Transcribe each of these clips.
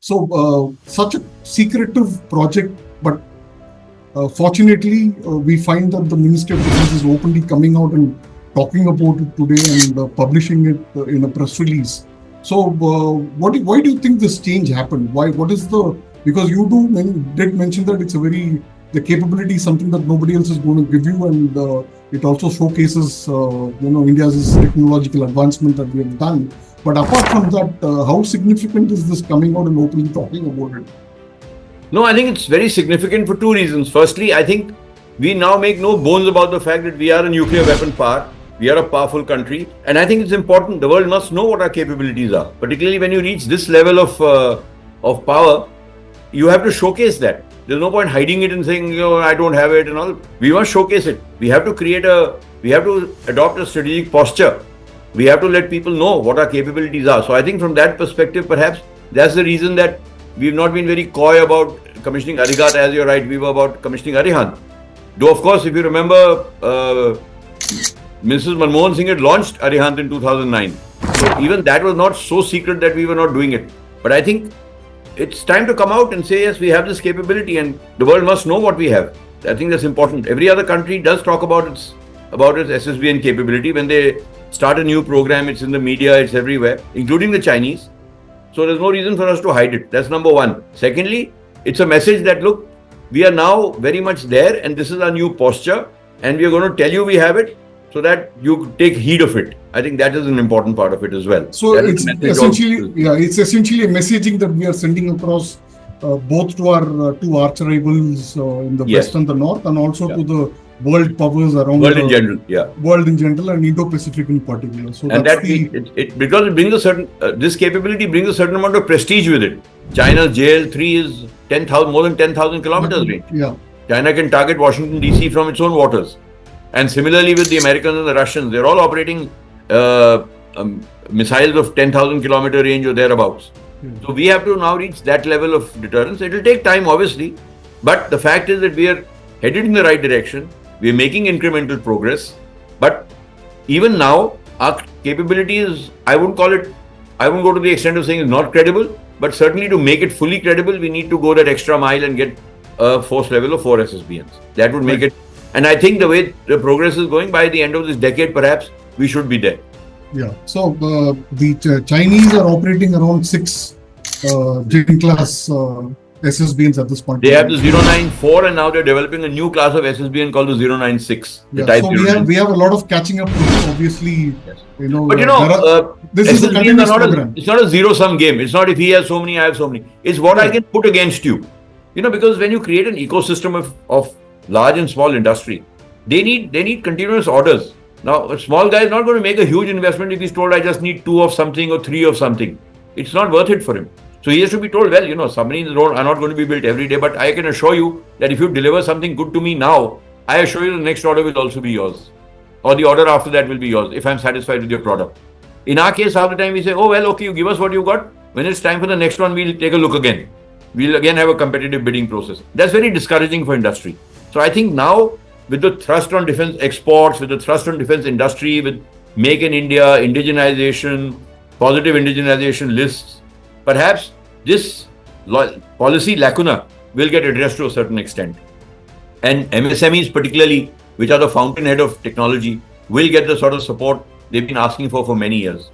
So such a secretive project, but fortunately, we find that the Ministry of Defence is openly coming out and talking about it today and publishing it in a press release. So, why do you think this change happened? Because you did mention that the capability is something that nobody else is going to give you, and it also showcases, India's technological advancement that we have done. But apart from that, how significant is this coming out and openly talking about it? No, I think it's very significant for two reasons. Firstly, I think we now make no bones about the fact that we are a nuclear weapon power. We are a powerful country. And I think it's important. The world must know what our capabilities are. Particularly when you reach this level of power, you have to showcase that. There's no point hiding it and saying, I don't have it and all. We must showcase it. We have to adopt a strategic posture. We have to let people know what our capabilities are. So I think from that perspective, perhaps that's the reason that we've not been very coy about commissioning Arighaat. As you're right, we were about commissioning Arighaat. Though, of course, if you remember, Mrs. Manmohan Singh had launched Arighaat in 2009. So even that was not so secret that we were not doing it. But I think it's time to come out and say, yes, we have this capability and the world must know what we have. I think that's important. Every other country does talk about its SSBN capability. When they start a new program, it's in the media, it's everywhere, including the Chinese. So there's no reason for us to hide it. That's number one. Secondly, it's a message that, look, we are now very much there and this is our new posture and we are going to tell you we have it so that you take heed of it. I think that is an important part of it as well. So it's essentially a messaging that we are sending across both to our two arch rivals in the west and the north, and also to the world powers around world in general, world in general, and Indo-Pacific in particular. So and that's because it brings a certain this capability brings a certain amount of prestige with it. China's JL-3 is more than 10,000 kilometers range. Yeah, China can target Washington DC from its own waters, and similarly with the Americans and the Russians, they're all operating missiles of 10,000 kilometer range or thereabouts. So we have to now reach that level of deterrence. It will take time, obviously, but the fact is that we are headed in the right direction. We are making incremental progress, but even now our capability is, I wouldn't go to the extent of saying it's not credible, but certainly to make it fully credible, we need to go that extra mile and get a force level of 4 SSBNs. That would make it, and I think the way the progress is going, by the end of this decade, perhaps we should be there. Yeah. So the Chinese are operating around 6 Jin class SSBNs at this point. They have the 094 and now they're developing a new class of SSBN called the 096. So we have a lot of catching up to do, obviously. Yes. But this is a continuous program. It's not a zero-sum game. It's not if he has so many, I have so many. It's what I can put against you. Because when you create an ecosystem of large and small industry, they need continuous orders. Now, a small guy is not going to make a huge investment if he's told, I just need 2 of something or 3 of something. It's not worth it for him. So he has to be told, submarines are not going to be built every day, but I can assure you that if you deliver something good to me now, I assure you the next order will also be yours. Or the order after that will be yours, if I'm satisfied with your product. In our case, half the time we say, okay, you give us what you got. When it's time for the next one, we'll take a look again. We'll again have a competitive bidding process. That's very discouraging for industry. So I think now, with the thrust on defense exports, with the thrust on defense industry, with Make in India, indigenization, positive indigenization lists, perhaps this policy lacuna will get addressed to a certain extent. And MSMEs particularly, which are the fountainhead of technology, will get the sort of support they've been asking for many years.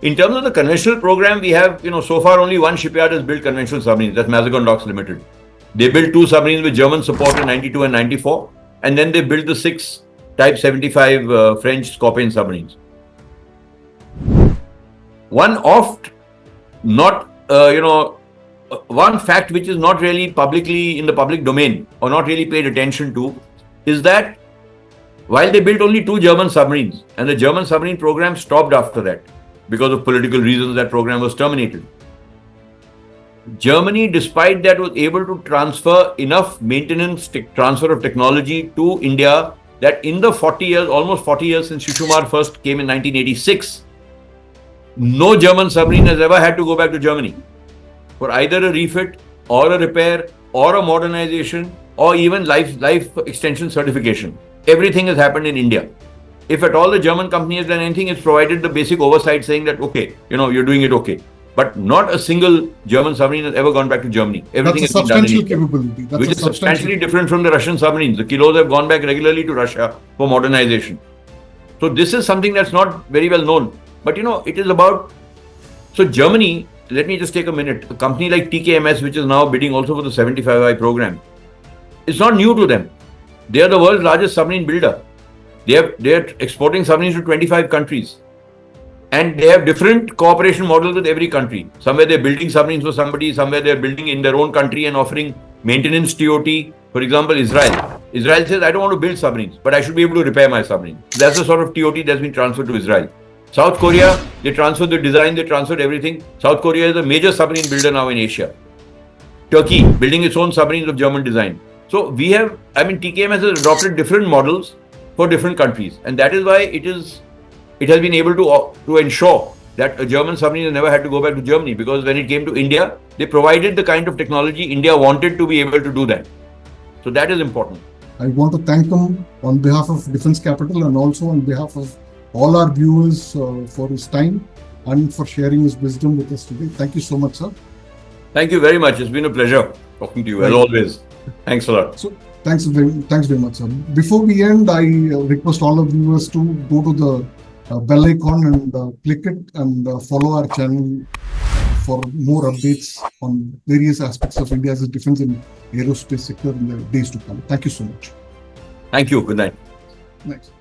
In terms of the conventional program, we have, so far only one shipyard has built conventional submarines, that's Mazagon Docks Limited. They built 2 submarines with German support in 92 and 94, and then they built the 6 Type 75 French Scorpion submarines. One fact which is not really publicly in the public domain or not really paid attention to is that while they built only 2 German submarines and the German submarine program stopped after that because of political reasons, that program was terminated. Germany, despite that, was able to transfer enough maintenance transfer of technology to India that in the almost 40 years since Shishumar first came in 1986, no German submarine has ever had to go back to Germany for either a refit or a repair or a modernization or even life extension certification. Everything has happened in India. If at all the German company has done anything, it's provided the basic oversight saying that, okay, you're doing it okay. But not a single German submarine has ever gone back to Germany. Everything That's a has been done in substantial India, capability. That's which a is substantially substantial. different from the Russian submarines. The kilos have gone back regularly to Russia for modernization. So this is something that's not very well known. But it is about... So Germany, let me just take a minute. A company like TKMS, which is now bidding also for the 75I program, it's not new to them. They are the world's largest submarine builder. They are exporting submarines to 25 countries. And they have different cooperation models with every country. Somewhere they're building submarines for somebody, somewhere they're building in their own country and offering maintenance TOT. For example, Israel. Israel says, I don't want to build submarines, but I should be able to repair my submarine. That's the sort of TOT that's been transferred to Israel. South Korea, they transferred the design, they transferred everything. South Korea is a major submarine builder now in Asia. Turkey, building its own submarines of German design. So TKMS has adopted different models for different countries. And that is why it has been able to ensure that a German submarine has never had to go back to Germany, because when it came to India, they provided the kind of technology India wanted to be able to do that. So that is important. I want to thank him on behalf of Defence Capital and also on behalf of all our viewers for his time and for sharing his wisdom with us today. Thank you so much, sir. Thank you very much. It's been a pleasure talking to you, as always. Thanks a lot. So, thanks very much, sir. Before we end, I request all of viewers to go to the bell icon and click it and follow our channel for more updates on various aspects of India's defence and aerospace sector in the days to come. Thank you so much. Thank you. Good night. Next.